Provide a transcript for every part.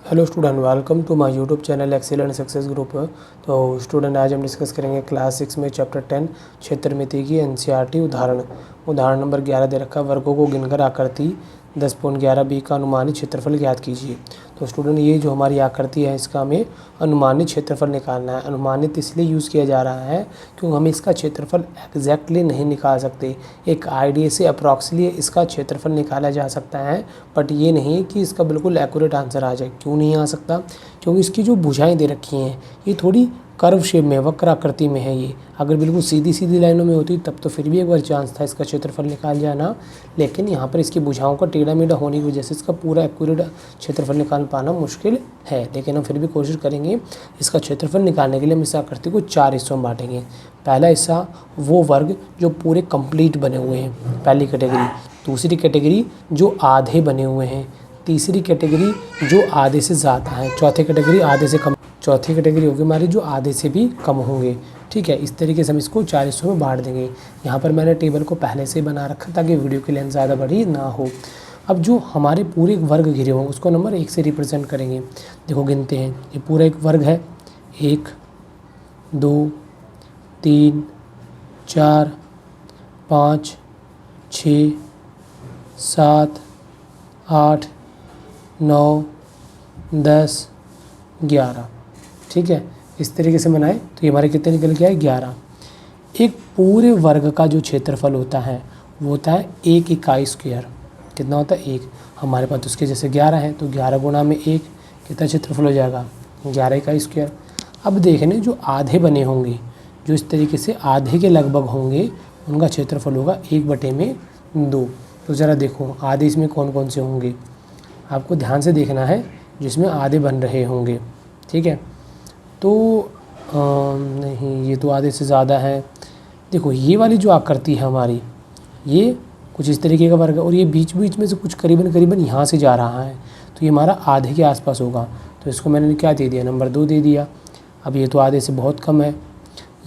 Hello student, welcome to my YouTube channel Excel and Success Group. तो student, आज हम discuss करेंगे class 6 में चैप्टर 10 क्षेत्रमिति की एनसीईआरटी उदाहरण नंबर 11 दे रखा है। वर्गों को गिनकर आकृति 10.11 बी का अनुमानित क्षेत्रफल ज्ञात कीजिए। तो स्टूडेंट, ये जो हमारी आकृति है इसका हमें अनुमानित क्षेत्रफल निकालना है। अनुमानित इसलिए यूज़ किया जा रहा है क्योंकि हम इसका क्षेत्रफल एग्जैक्टली नहीं निकाल सकते। एक आइडिया से अप्रॉक्सली इसका क्षेत्रफल निकाला जा सकता है, बट ये नहीं कि इसका बिल्कुल एक्यूरेट आंसर आ जाए। क्यों नहीं आ सकता? क्योंकि इसकी जो भुजाएं दे रखी हैं ये थोड़ी कर्व शेप में, वक्र आकृति में है। ये अगर बिल्कुल सीधी सीधी लाइनों में होती तब तो फिर भी एक बार चांस था इसका क्षेत्रफल निकाल जाना, लेकिन यहाँ पर इसकी भुजाओं का टेढ़ा मेढ़ा होने की वजह से इसका पूरा एक्यूरेट क्षेत्रफल निकाल पाना मुश्किल है। लेकिन हम फिर भी कोशिश करेंगे। इसका क्षेत्रफल निकालने के लिए हम इस आकृति को 4 हिस्सों में बांटेंगे। पहला हिस्सा वो वर्ग जो पूरे कंप्लीट बने हुए हैं, पहली कैटेगरी। दूसरी कैटेगरी जो आधे बने हुए हैं। तीसरी कैटेगरी जो आधे से ज़्यादा है। चौथी कैटेगरी आधे से कम। चौथी कैटेगरी होगी हमारी जो आधे से भी कम होंगे। ठीक है, इस तरीके से हम इसको 4 हिस्सों में बांट देंगे। यहाँ पर मैंने टेबल को पहले से बना रखा ताकि वीडियो की लेंथ ज़्यादा बड़ी ना हो। अब जो हमारे पूरे वर्ग घिरे हों उसको नंबर 1 से रिप्रेजेंट करेंगे। देखो, गिनते हैं। ये पूरा एक वर्ग है। 1 2 3 4 5 6 7 8 9 10 11। ठीक है, इस तरीके से बनाए तो ये हमारे कितने निकल के आए? 11। एक पूरे वर्ग का जो क्षेत्रफल होता है वो होता है 1 इकाई स्क्वायर। कितना होता है? 1। हमारे पास उसके जैसे 11 है तो 11 गुणा में 1 कितना क्षेत्रफल हो जाएगा? 11 इकाई स्क्वायर। अब देखने जो आधे बने होंगे, जो इस तरीके से आधे के लगभग होंगे, उनका क्षेत्रफल होगा 1/2। तो ज़रा देखो आधे इसमें कौन कौन से होंगे, आपको ध्यान से देखना है जिसमें आधे बन रहे होंगे। ठीक है, तो नहीं, ये तो आधे से ज़्यादा है। देखो, ये वाली जो आकृति है हमारी, ये कुछ इस तरीके का वर्ग है और ये बीच बीच में से कुछ करीबन यहाँ से जा रहा है, तो ये हमारा आधे के आसपास होगा। तो इसको मैंने क्या दे दिया? नंबर 2 दे दिया। अब ये तो आधे से बहुत कम है।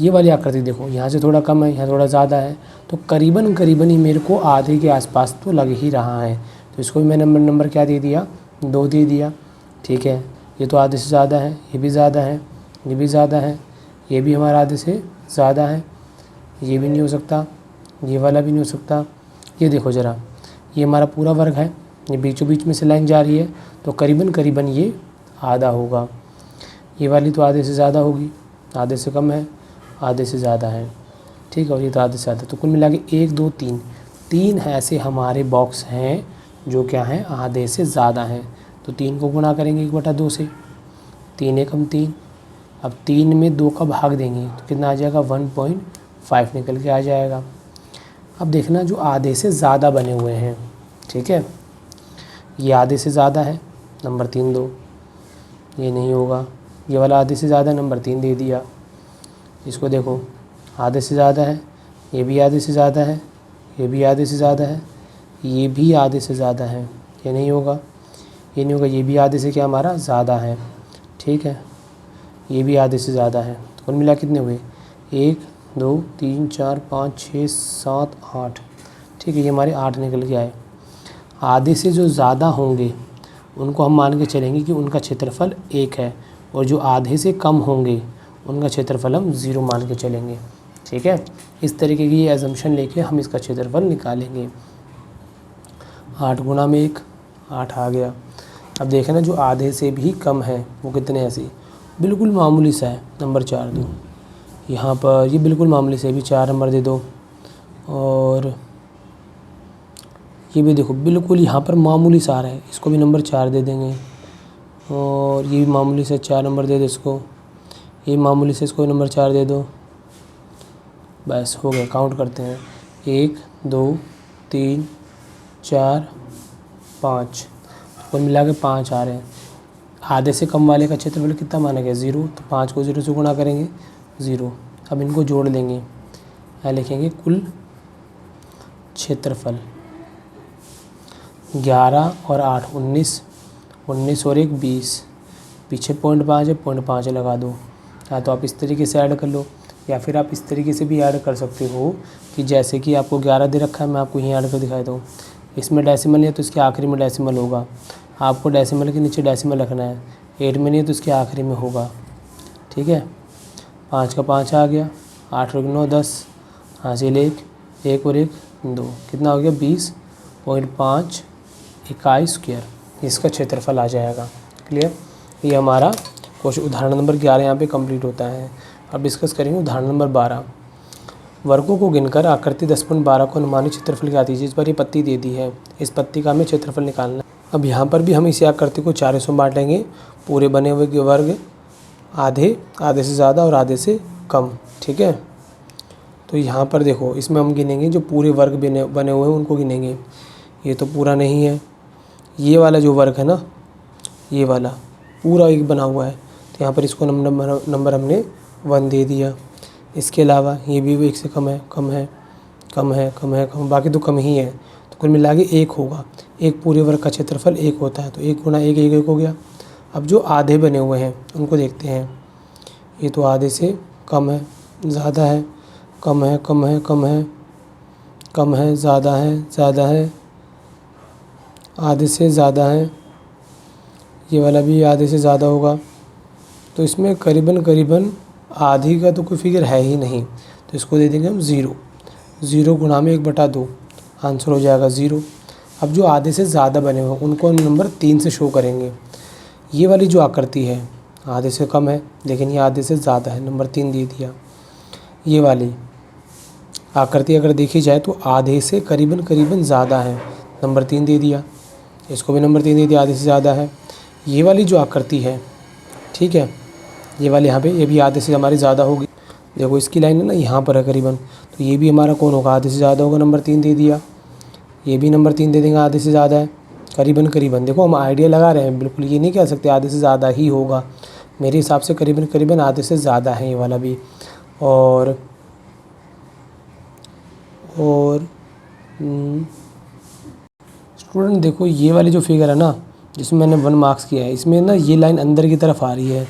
ये वाली आकृति देखो, यहाँ से थोड़ा कम है, यहाँ थोड़ा ज़्यादा है, तो करीबन ही मेरे को आधे के आसपास तो लग ही रहा है। तो इसको भी मैं नंबर क्या दे दिया? 2 दे दिया। ठीक है, ये तो आधे से ज़्यादा है, ये भी ज़्यादा है, ये भी ज़्यादा है, ये भी हमारा आधे से ज़्यादा है, ये भी नहीं हो सकता, ये वाला भी नहीं हो सकता। ये देखो ज़रा, ये हमारा पूरा वर्ग है, ये बीचों बीच में से लाइन जा रही है, तो करीबन ये आधा होगा। ये वाली तो आधे से ज़्यादा होगी, आधे से कम है, आधे से ज़्यादा है। ठीक है, और ये तो आधे से ज़्यादा। तो कुल मिला के 1 2 3 ऐसे हमारे बॉक्स हैं जो क्या हैं? आधे से ज़्यादा हैं। तो 3 को गुणा करेंगे 1/2 से, 3 एकम 3। अब 3 में 2 का भाग देंगे तो कितना आ जाएगा? 1.5 निकल के आ जाएगा। अब देखना जो आधे से ज़्यादा बने हुए हैं, ठीक है, ये आधे से ज़्यादा है, नंबर 3 दो। ये नहीं होगा, ये वाला आधे से ज़्यादा, नंबर 3 दे दिया। इसको देखो, आधे से ज़्यादा है, ये भी आधे से ज़्यादा है, ये भी आधे से ज़्यादा है, ये भी आधे से ज़्यादा है, ये नहीं होगा, ये नहीं होगा, ये भी आधे से क्या हमारा ज़्यादा है। ठीक है, ये भी आधे से ज़्यादा है। तो कुल मिला कितने हुए? 1 2 3 4 5 6 7 8। ठीक है, ये हमारे 8 निकल के आए। आधे से जो ज़्यादा होंगे उनको हम मान के चलेंगे कि उनका क्षेत्रफल 1 है, और जो आधे से कम होंगे उनका क्षेत्रफल हम 0 मान के चलेंगे। ठीक है, इस तरीके की ये एजम्पशन लेके हम इसका क्षेत्रफल निकालेंगे। 8 गुणा में 1, 8 आ गया। अब देखना जो आधे से भी कम है वो कितने? ऐसे बिल्कुल मामूली सा है, नंबर 4 दो। यहाँ पर ये बिल्कुल मामूली से भी 4 नंबर दे दो, और ये भी देखो बिल्कुल यहाँ पर मामूली सा आ रहा है, इसको भी नंबर 4 दे देंगे। और ये भी मामूली से 4 नंबर दे दो इसको, ये मामूली से इसको नंबर 4 दे दो। बस हो गया, काउंट करते हैं। 1 2 3 4 5, कुल मिला के 5 आ रहे हैं। आधे से कम वाले का क्षेत्रफल कितना माना गया? 0। तो 5 को 0 से गुणा करेंगे, 0। अब इनको जोड़ लेंगे, यहाँ लिखेंगे कुल क्षेत्रफल। 11 और 8 19, 19 और 1 20, पीछे 0.5 है, 0.5 लगा दो। या तो आप इस तरीके से ऐड कर लो, या फिर आप इस तरीके से भी ऐड कर सकते हो कि जैसे कि आपको 11 दे रखा है, मैं आपको यहीं ऐड कर दिखाता हूँ। इसमें डेसिमल है तो इसके आखिरी में डेसिमल होगा। आपको डेसिमल के नीचे डेसिमल रखना है, 8 में नहीं है तो इसके आखिरी में होगा। ठीक है, 5 का 5 आ गया, 8 और 9 10, हासिल 1 और 1 2, कितना हो गया 20.5 इकाई स्क्वायर, इसका क्षेत्रफल आ जाएगा। क्लियर, ये हमारा क्वेश्चन उदाहरण नंबर 11 यहाँ पे कंप्लीट होता है। अब डिस्कस करेंगे उदाहरण नंबर 12। वर्गों को गिनकर आकृति 10.12 को अनुमानित क्षेत्रफल क्या दीजिए। इस पर ये पत्ती दे दी है, इस पत्ती का हमें क्षेत्रफल निकालना है। अब यहाँ पर भी हम इसी आकृति को 4 हिस्सों में बांटेंगे, पूरे बने हुए के वर्ग, आधे, आधे से ज़्यादा और आधे से कम। ठीक है, तो यहाँ पर देखो, इसमें हम गिनेंगे जो पूरे वर्ग बने हुए हैं उनको गिनेंगे। ये तो पूरा नहीं है, ये वाला जो वर्ग है ना, ये वाला पूरा एक बना हुआ है, तो यहाँ पर इसको नंबर हमने 1 दे दिया। इसके अलावा ये भी 1 से कम है, कम है, कम है, कम है, कम, बाकी तो कम ही है, तो कुल मिला के 1 होगा। एक पूरे वर्ग का क्षेत्रफल 1 होता है, तो 1 गुणा 1 1 हो गया। अब जो आधे बने हुए हैं उनको देखते हैं। ये तो आधे से कम है, ज़्यादा है, कम है, कम है, कम है, कम है, ज़्यादा है, ज़्यादा है, आधे से ज़्यादा है, ये वाला भी आधे से ज़्यादा होगा। तो इसमें करीबन करीबन आधी का तो कोई फिगर है ही नहीं, तो इसको दे देंगे हम 0। 0 गुणा में 1/2, आंसर हो जाएगा 0। अब जो आधे से ज़्यादा बने हुए उनको हम नंबर 3 से शो करेंगे। ये वाली जो आकृति है आधे से कम है, लेकिन ये आधे से ज़्यादा है, नंबर 3 दे दिया। ये वाली आकृति अगर देखी जाए तो आधे से करीबन करीबन ज़्यादा है, नंबर 3 दे दिया। इसको भी नंबर 3 दे दिया, आधे से ज़्यादा है। ये वाली जो आकृति है, ठीक है, ये वाली यहाँ पे, ये भी आधे से हमारी ज़्यादा होगी। देखो इसकी लाइन है ना यहाँ पर है करीबन, तो ये भी हमारा कौन होगा, आधे से ज़्यादा होगा, नंबर 3 दे दिया। ये भी नंबर 3 दे देंगे, आधे से ज़्यादा है, करीबन करीबन। देखो हम आइडिया लगा रहे हैं, बिल्कुल ये नहीं कह सकते आधे से ज़्यादा ही होगा। मेरे हिसाब से करीबन करीबन आधे से ज़्यादा है ये वाला भी। और स्टूडेंट देखो ये वाली जो फिगर है ना, जिसमें मैंने 1 मार्क्स किया है, इसमें ना ये लाइन अंदर की तरफ आ रही है,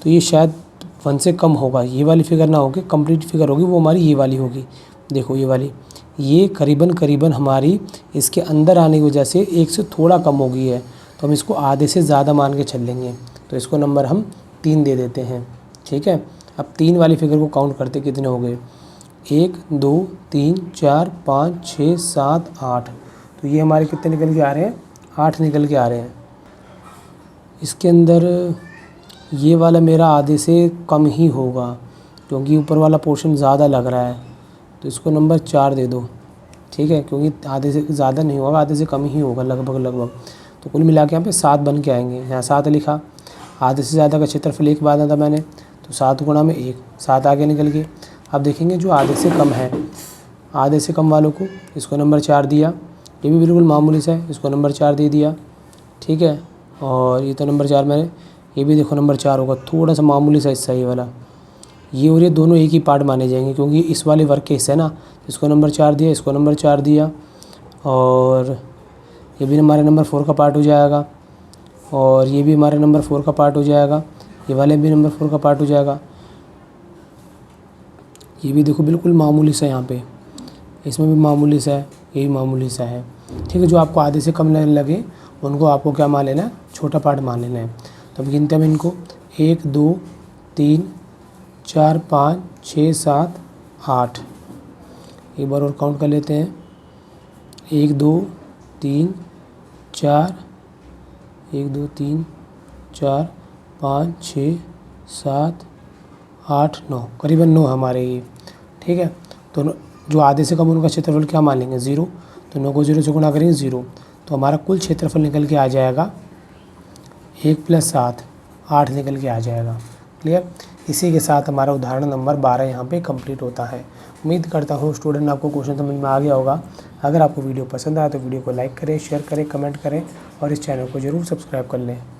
तो ये शायद 1 से कम होगा। ये वाली फिगर ना होगी, कंप्लीट फिगर होगी वो हमारी ये वाली होगी। देखो ये वाली, ये करीबन करीबन हमारी इसके अंदर आने की वजह से 1 से थोड़ा कम हो गई है, तो हम इसको आधे से ज़्यादा मान के चल लेंगे, तो इसको नंबर हम 3 दे देते हैं। ठीक है, अब 3 वाली फिगर को काउंट करते कितने हो गए, 1 2 3 4 5 6 7 8, तो ये हमारे कितने निकल के आ रहे हैं, 8 निकल के आ रहे हैं। इसके अंदर ये वाला मेरा आधे से कम ही होगा, क्योंकि ऊपर वाला पोर्शन ज़्यादा लग रहा है, तो इसको नंबर 4 दे दो। ठीक है, क्योंकि आधे से ज़्यादा नहीं होगा, आधे से कम ही होगा लगभग लगभग। तो कुल मिला के यहाँ पे 7 बन के आएंगे। यहाँ 7 लिखा, आधे से ज़्यादा का क्षेत्रफल 1 बांधा था मैंने, तो 7 गुणा में 1, 7 आगे निकल गए। अब देखेंगे जो आधे से कम है, आधे से कम वालों को इसको नंबर 4 दिया। ये भी बिल्कुल मामूली सा है, इसको नंबर 4 दे दिया। ठीक है, और ये तो नंबर 4 मैंने, ये भी देखो नंबर 4 होगा, थोड़ा सा मामूली सा हिस्सा ये वाला। ये और ये दोनों एक ही पार्ट माने जाएंगे, क्योंकि इस वाले वर्ग के हिस्से है ना, इसको नंबर 4 दिया, इसको नंबर 4 दिया, और ये भी हमारे नंबर 4 का पार्ट हो जाएगा, और ये भी हमारे नंबर 4 का पार्ट हो जाएगा, ये वाले भी नंबर 4 का पार्ट हो जाएगा। ये भी देखो बिल्कुल मामूली सा, यहाँ पे इसमें भी मामूली सा है, ये भी मामूली सा है। ठीक है, जो आपको आधे से कम लगने लगे उनको आपको क्या मान लेना है, छोटा पार्ट मान लेना है। तो अब गिनते हैं इनको, 1 2 3 4 5 6 7 8, एक बार और काउंट कर लेते हैं, 1 2 3 4, 1 2 3 4 5 6 7 8 9, करीबन 9 हमारे ये। ठीक है, तो जो आधे से कम उनका क्षेत्रफल क्या मान लेंगे, 0, तो 9 को 0 से गुणा करेंगे 0, तो हमारा कुल क्षेत्रफल निकल के आ जाएगा 1 + 7, 8 निकल के आ जाएगा। क्लियर, इसी के साथ हमारा उदाहरण नंबर 12 यहाँ पे कंप्लीट होता है। उम्मीद करता हूँ स्टूडेंट आपको क्वेश्चन समझ में आ गया होगा। अगर आपको वीडियो पसंद आया तो वीडियो को लाइक करें, शेयर करें, कमेंट करें और इस चैनल को ज़रूर सब्सक्राइब कर लें।